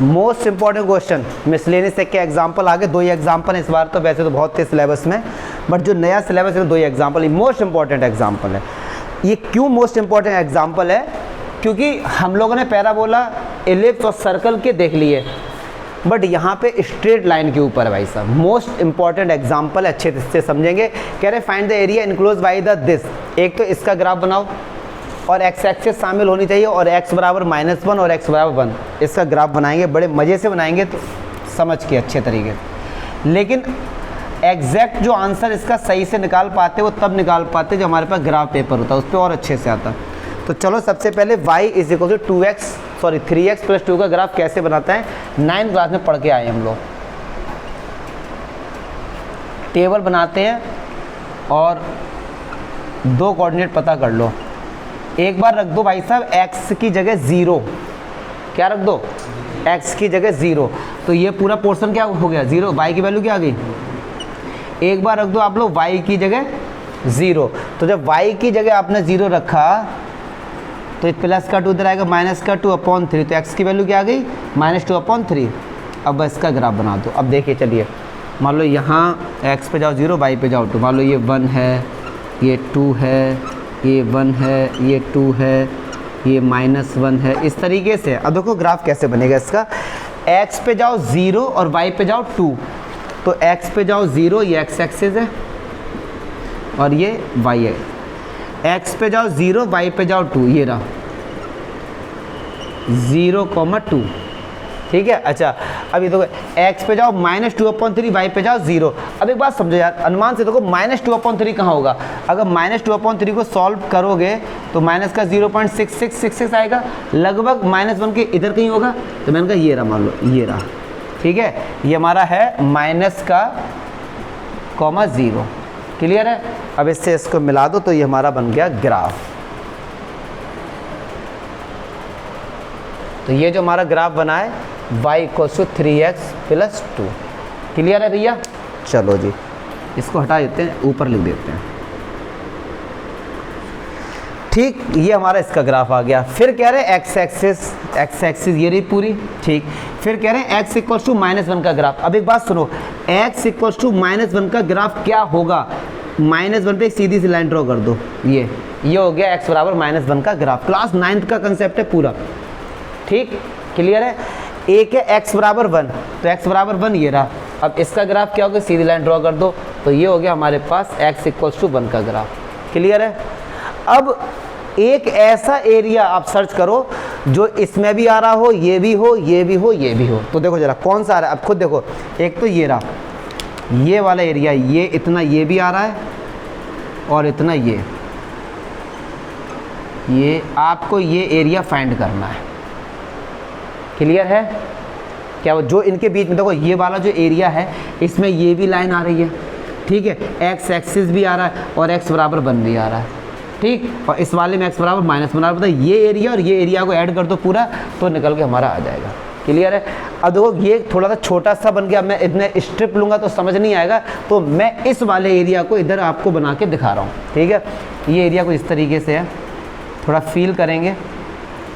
Most important question miscellaneous के example आगे 2 ही example इस बार, तो वैसे तो बहुत थे सिलेबस में, बट जो नया सिलेबस है 2 ही एग्जाम्पल, मोस्ट इंपॉर्टेंट एग्जाम्पल है। ये क्यों मोस्ट इंपॉर्टेंट एग्जाम्पल है? क्योंकि हम लोगों ने पैराबोला, एलिप्स और सर्कल के देख लिए, बट यहाँ पे स्ट्रेट लाइन के ऊपर है भाई साहब। मोस्ट इंपॉर्टेंट एग्जाम्पल अच्छे से समझेंगे। कह रहे find the area enclose by the this. एक तो इसका ग्राफ बनाओ और एक्स एक्सिस शामिल होनी चाहिए, और x बराबर -1 और x बराबर 1 इसका ग्राफ बनाएंगे, बड़े मज़े से बनाएंगे, तो समझ के अच्छे तरीके से। लेकिन एग्जैक्ट जो आंसर इसका सही से निकाल पाते वो तब निकाल पाते जब हमारे पास ग्राफ पेपर होता, उस पर और अच्छे से आता। तो चलो सबसे पहले y = 3x + 2 का ग्राफ कैसे बनाता है 9th क्लास में पढ़ के आए हम लोग। टेबल बनाते हैं और 2 कोऑर्डिनेट पता कर लो। एक बार रख दो भाई साहब x की जगह 0, क्या रख दो, x की जगह 0, तो ये पूरा पोर्शन क्या हो गया 0, y की वैल्यू क्या आ गई। एक बार रख दो आप लोग y की जगह 0, तो जब y की जगह आपने 0 रखा तो एक प्लस का 2 इधर आएगा, माइनस का 2/3, तो x की वैल्यू क्या आ गई -2/3। अब बस इसका ग्राफ बना दो। अब देखिए चलिए, मान लो यहाँ x पे जाओ 0, y पे जाओ 2, मान लो ये 1 है, ये 2 है, ये 1 है, ये 2 है, ये -1 है, इस तरीके से। अब देखो ग्राफ कैसे बनेगा इसका। x पे जाओ 0 और y पे जाओ 2, तो x पे जाओ 0, ये x एक्सिस है और ये y है। x पे जाओ 0, y पे जाओ 2, ये रहा 0,2, ठीक है। अच्छा अब ये देखो x पे जाओ -2/3, y पे जाओ 0। अब एक बात समझो यार, अनुमान से देखो -2/3 कहाँ होगा। अगर -2/3 को सॉल्व करोगे तो माइनस का 0.6666 आएगा, लगभग -1 के इधर कहीं होगा। तो मैंने कहा ये रहा, मान लो ये रहा, ठीक है। ये हमारा है -0, क्लियर है। अब इससे इसको मिला दो तो ये हमारा बन गया ग्राफ। तो ये जो हमारा ग्राफ बना है y = 3x + 2, क्लियर है भैया। चलो जी इसको हटा देते हैं, ऊपर लिख देते हैं, ठीक। ये हमारा इसका ग्राफ आ गया। फिर कह रहे हैं x एक्सिस ये रही पूरी, ठीक। फिर कह रहे हैं x = -1 का ग्राफ। अब एक बात सुनो, x = -1 का ग्राफ क्या होगा। -1 पे एक सीधी सी लाइन ड्रॉ कर दो, ये हो गया x बराबर -1 का ग्राफ। क्लास 9th का कंसेप्ट है पूरा, ठीक, क्लियर है। एक है x बराबर 1, तो x बराबर 1 ये रहा। अब इसका ग्राफ क्या होगा, सीधी लाइन ड्रॉ कर दो, तो ये हो गया हमारे पास x = 1 का ग्राफ, क्लियर है। अब एक ऐसा एरिया आप सर्च करो जो इसमें भी आ रहा हो, ये भी हो, ये भी हो, ये भी हो। तो देखो जरा कौन सा आ रहा है, अब खुद देखो। एक तो ये रहा, ये वाला एरिया, ये इतना ये भी आ रहा है और इतना ये आपको ये एरिया फाइंड करना है, क्लियर है क्या। जो इनके बीच में देखो ये वाला जो एरिया है, इसमें ये भी लाइन आ रही है, ठीक है। x एक्सिस भी आ रहा है और x बराबर 1 भी आ रहा है, ठीक। और इस वाले में x बराबर -1 बना रहा है। ये एरिया और ये एरिया को ऐड कर दो पूरा, तो निकल के हमारा आ जाएगा, क्लियर है। अब देखो ये थोड़ा सा छोटा सा बन गया, मैं इतने स्ट्रिप लूँगा तो समझ नहीं आएगा, तो मैं इस वाले एरिया को इधर आपको बना के दिखा रहा हूँ, ठीक है। ये एरिया को इस तरीके से है, थोड़ा फील करेंगे।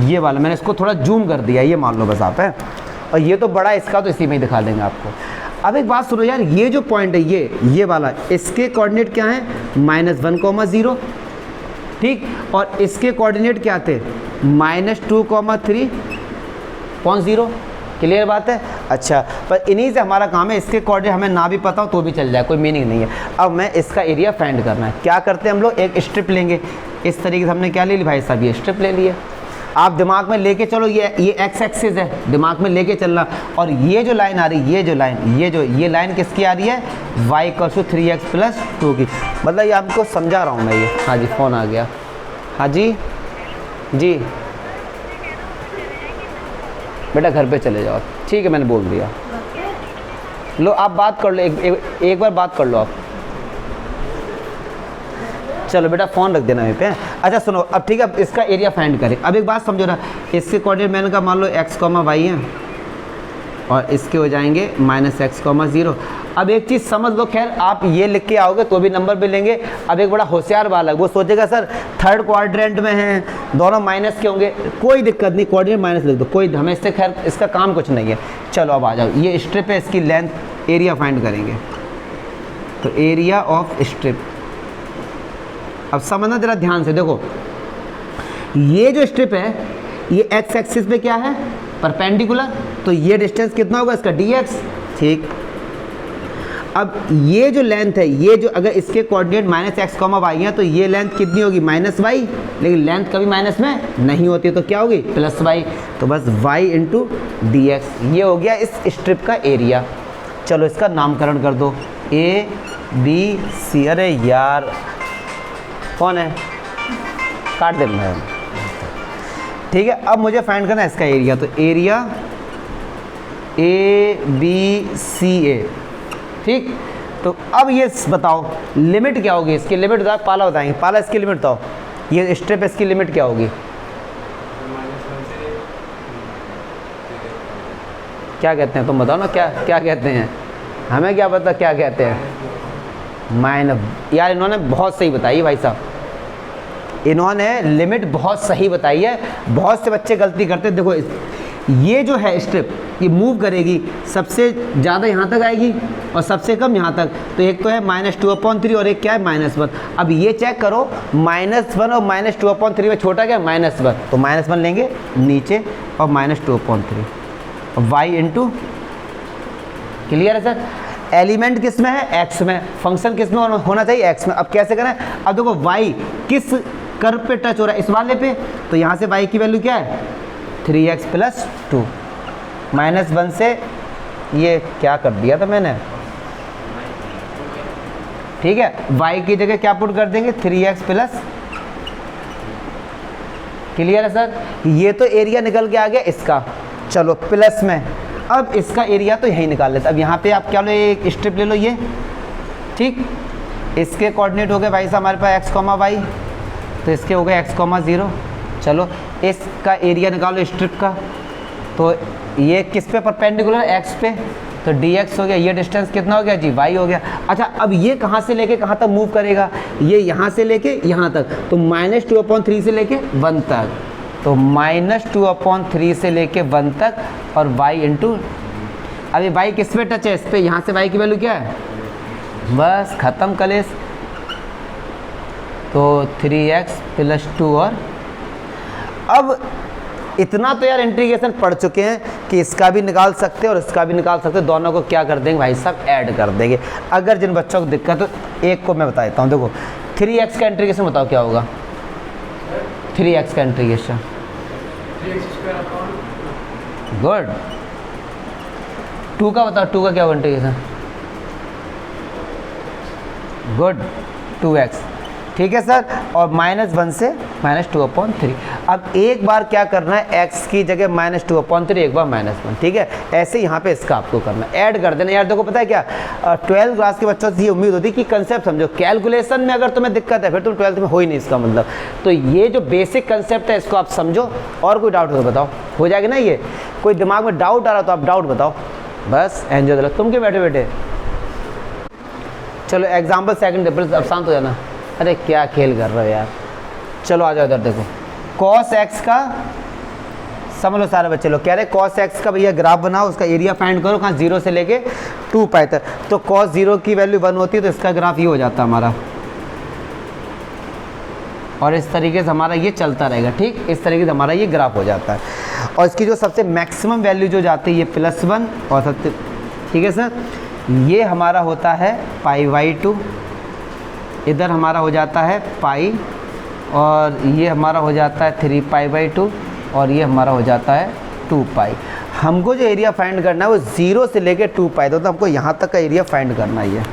ये वाला मैंने इसको थोड़ा जूम कर दिया, ये मान लो बस आप है। और ये तो बड़ा इसका, तो इसी में ही दिखा देंगे आपको। अब एक बात सुनो यार, ये जो पॉइंट है ये वाला, इसके कोऑर्डिनेट क्या है -1,0, ठीक। और इसके कोऑर्डिनेट क्या थे -2,3,0, क्लियर बात है। अच्छा, पर इन्हीं से हमारा काम है, इसके कोऑर्डिनेट हमें ना भी पता हो तो भी चल जाए, कोई मीनिंग नहीं है। अब मैं इसका एरिया फाइंड करना है, क्या करते हैं हम लोग, एक स्ट्रिप लेंगे। इस तरीके से हमने क्या ले ली भाई साहब, ये स्ट्रिप ले लिए। आप दिमाग में लेके चलो, ये x एक्सिस है, दिमाग में लेके चलना। और ये जो लाइन आ रही है, ये लाइन किसकी आ रही है, y = 3x + 2 की। मतलब ये आपको समझा रहा हूँ मैं ये। हाँ जी फ़ोन आ गया, हाँ जी बेटा घर पे चले जाओ, ठीक है, मैंने बोल दिया। लो आप बात कर लो, एक बार बात कर लो आप। चलो बेटा फ़ोन रख देना मेरे पे। अच्छा सुनो, अब ठीक है, अब इसका एरिया फाइंड करें। अब एक बात समझो ना, इसके कोऑर्डिनेट मैंने कहा मान लो x, y है, और इसके हो जाएंगे -x, 0। अब एक चीज़ समझ लो, खैर आप ये लिख के आओगे तो भी नंबर भी लेंगे। अब एक बड़ा होशियार बालक वो सोचेगा सर थर्ड क्वाड्रेंट में हैं, दोनों माइनस के होंगे, कोई दिक्कत नहीं, कोऑर्डिनेट माइनस लिख दो, कोई हमें इससे खैर इसका काम कुछ नहीं है। चलो अब आ जाओ, ये स्ट्रिप है, इसकी लेंथ एरिया फाइंड करेंगे। तो एरिया ऑफ स्ट्रिप, अब समझना जरा ध्यान से, देखो ये जो स्ट्रिप है ये एक्स एक्सिस पे क्या है, परपेंडिकुलर, तो ये डिस्टेंस कितना होगा इसका dx, ठीक। अब ये जो लेंथ है, ये जो अगर इसके coordinate minus X comma Y है तो ये लेंथ कितनी होगी माइनस वाई, लेकिन लेंथ कभी माइनस में नहीं होती तो क्या होगी प्लस वाई, तो बस वाई इंटू डी एक्स, ये हो गया इस स्ट्रिप का एरिया। चलो इसका नामकरण कर दो, ए बी सी, अरे यार कौन है, काट देना है, ठीक है। अब मुझे फाइंड करना है इसका एरिया, तो एरिया ए बी सी ए, ठीक। तो अब ये बताओ लिमिट क्या होगी इसकी, लिमिट बताओ, पाला बताएंगे, पाला इसकी लिमिट बताओ, ये स्ट्रिप इसकी लिमिट क्या होगी, क्या कहते हैं तुम बताओ ना, क्या क्या कहते हैं, हमें क्या पता क्या कहते हैं, माइनस। यार इन्होंने बहुत सही बताई भाई साहब, इन्होंने लिमिट बहुत सही बताई है, बहुत से बच्चे गलती करते हैं। देखो ये जो है स्ट्रिप ये मूव करेगी, सबसे ज़्यादा यहाँ तक आएगी और सबसे कम यहाँ तक, तो एक तो है -2/3 और एक क्या है -1। अब ये चेक करो -1 और -2/3 में छोटा क्या है -1, तो -1 लेंगे नीचे और -2/3 वाई इंटू, क्लियर है सर। एलिमेंट किस में है, एक्स में, फंक्शन किस में होना चाहिए, एक्स में। अब कैसे करें, अब देखो वाई किस कर्व पे टच हो रहा है, इस वाले पे, तो यहाँ से वाई की वैल्यू क्या है 3x + 2, -1 से ये क्या कर दिया था मैंने, ठीक है, y की जगह क्या पुट कर देंगे 3x +, क्लियर है सर। ये तो एरिया निकल के आ गया इसका, चलो प्लस में, अब इसका एरिया तो यही निकाल लेते। अब यहाँ पे आप क्या लो, एक स्ट्रिप ले लो ये, ठीक, इसके कोऑर्डिनेट हो गए भाई साहब हमारे पास x, y, तो इसके हो गए x, 0। चलो इसका एरिया निकालो स्ट्रिप का, तो ये किस पे परपेंडिकुलर, x पे, तो dx हो गया, ये डिस्टेंस कितना हो गया जी y हो गया। अच्छा अब ये कहाँ से लेके कहाँ तक मूव करेगा, ये यहाँ से लेके यहाँ तक, तो -2/3 से लेके 1 तक, तो -2/3 से लेके 1 तक और y इंटू, अभी y किस पे टच है, इस पे, यहाँ से y की वैल्यू क्या है, बस ख़त्म कलेस, तो 3x + 2। और अब इतना तो यार इंटीग्रेशन पढ़ चुके हैं कि इसका भी निकाल सकते हैं और इसका भी निकाल सकते हैं, दोनों को क्या कर देंगे भाई साहब ऐड कर देंगे। अगर जिन बच्चों को दिक्कत हो, एक को मैं बता देता हूँ, देखो 3x का इंटीग्रेशन बताओ क्या होगा, 3x का इंटीग्रेशन, गुड। 2 का बताओ, 2 का क्या होगा इंटीग्रेशन, गुड, 2x, ठीक है सर। और -1 से -2/3। अब एक बार क्या करना है, x की जगह -2/3, एक बार -1, ठीक है। ऐसे यहाँ पे इसका आपको करना है, ऐड कर देना। यार देखो पता है क्या, 12th क्लास के बच्चों से ये उम्मीद होती है कि कंसेप्ट समझो, कैलकुलेशन में अगर तुम्हें दिक्कत है फिर तुम 12th में हो ही नहीं, इसका मतलब। तो ये जो बेसिक कंसेप्ट है इसको आप समझो, और कोई डाउट हो तो बताओ, हो जाएगा ना। ये कोई दिमाग में डाउट आ रहा तो आप डाउट बताओ, बस एंजॉय दो, तुम क्यों बैठे बैठे। चलो एग्जाम्पल सेकंड, अब शांत हो जाना, अरे क्या खेल कर रहे हो यार। चलो आ जाओ इधर, देखो cos x का समझ लो सारे बच्चे लोग, कह रहे cos x का भैया ग्राफ बनाओ, उसका एरिया फाइंड करो, कहाँ 0 से लेके 2π तक। तो cos 0 की वैल्यू 1 होती है, तो इसका ग्राफ ये हो जाता है हमारा, और इस तरीके से हमारा ये चलता रहेगा, ठीक, इस तरीके से हमारा ये ग्राफ हो जाता है। और इसकी जो सबसे मैक्सिमम वैल्यू जो जाती है ये +1 और सबसे, ठीक है सर, ये हमारा होता है π/2, इधर हमारा हो जाता है पाई, और ये हमारा हो जाता है 3π/2, और ये हमारा हो जाता है 2π। हमको जो एरिया फाइंड करना है वो 0 से लेके 2π, तो हमको यहाँ तक का एरिया फाइंड करना ही है,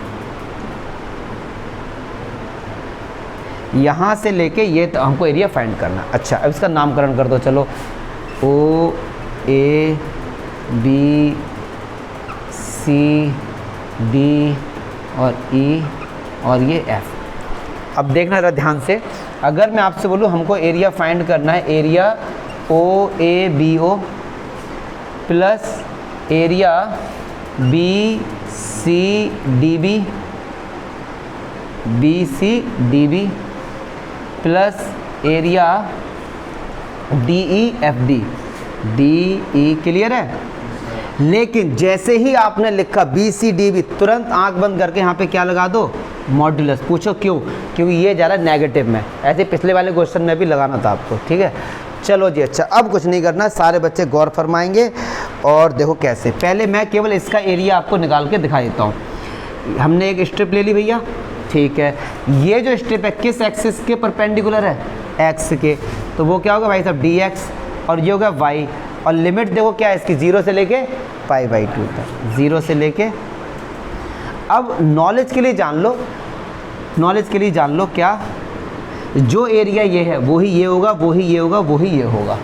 यहाँ से लेके ये तो हमको एरिया फाइंड करना। अच्छा अब इसका नामकरण कर दो, चलो O A B C D और E और ये F। अब देखना जरा ध्यान से, अगर मैं आपसे बोलूँ हमको एरिया फाइंड करना है, area OABO plus area BCD C D B, B C D B plus area D E F D, D E clear है। लेकिन जैसे ही आपने लिखा बी सी डी बी, तुरंत आंख बंद करके यहाँ पे क्या लगा दो, मॉड्यूलस। पूछो क्यों? क्योंकि ये जा रहा है नेगेटिव में, ऐसे पिछले वाले क्वेश्चन में भी लगाना था आपको, ठीक है। चलो जी, अच्छा अब कुछ नहीं करना, सारे बच्चे गौर फरमाएंगे। और देखो कैसे, पहले मैं केवल इसका एरिया आपको निकाल के दिखा देता हूँ। हमने एक स्ट्रिप ले ली भैया, ठीक है। ये जो स्ट्रिप है किस एक्सिस के परपेंडिकुलर है, एक्स के, तो वो क्या होगा भाई साहब डी एक्स, और ये होगा वाई। और लिमिट देखो क्या है इसकी, 0 से लेके π/2 तक, 0 से लेके। अब नॉलेज के लिए जान लो, नॉलेज के लिए जान लो क्या, जो एरिया ये है वही ये होगा, वही ये होगा, वही ये होगा,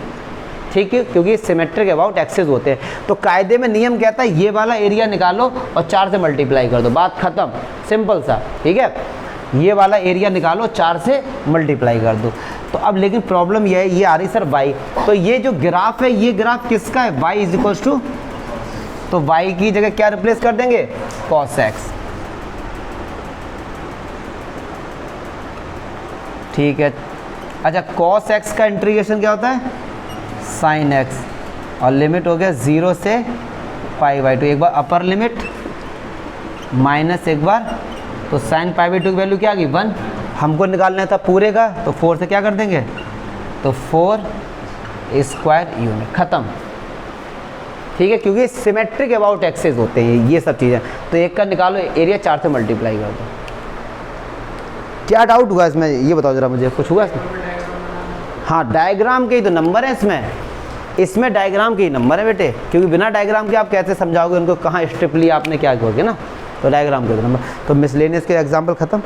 ठीक है। क्योंकि सिमेट्रिक अबाउट एक्सिस होते हैं, तो कायदे में नियम कहता है ये वाला एरिया निकालो और 4 से मल्टीप्लाई कर दो, बात खत्म, सिंपल सा, ठीक है। ये वाला एरिया निकालो, 4 से मल्टीप्लाई कर दो। तो अब लेकिन प्रॉब्लम ये है, ये आ रही सर y, तो ये जो ग्राफ है ये ग्राफ किसका है, y इज इक्वल्स टू, तो y की जगह क्या रिप्लेस कर देंगे, cos x, ठीक है। अच्छा cos x का इंटीग्रेशन क्या होता है, sin x, और लिमिट हो गया 0 से π/2, एक बार अपर लिमिट माइनस एक बार, तो sin π/2 की वैल्यू क्या आ गई 1, हमको निकालना था पूरे का, तो 4 से क्या कर देंगे, तो 4 स्क्वायर यूनिट, ख़त्म, ठीक है। क्योंकि सिमेट्रिक अबाउट एक्सिस होते हैं ये सब चीज़ें। तो एक का निकालो एरिया, 4 से मल्टीप्लाई कर दो। क्या डाउट हुआ इसमें, ये बताओ जरा मुझे, कुछ हुआ इसमें? हाँ, डायग्राम के ही तो नंबर है इसमें, इसमें डायग्राम के ही नंबर है बेटे, क्योंकि बिना डायग्राम के आप कैसे समझाओगे उनको, कहाँ स्ट्रिप लिया आपने, क्या करोगे ना, तो डायग्राम के नंबर। तो मिसलेनियस के एग्जाम्पल खत्म।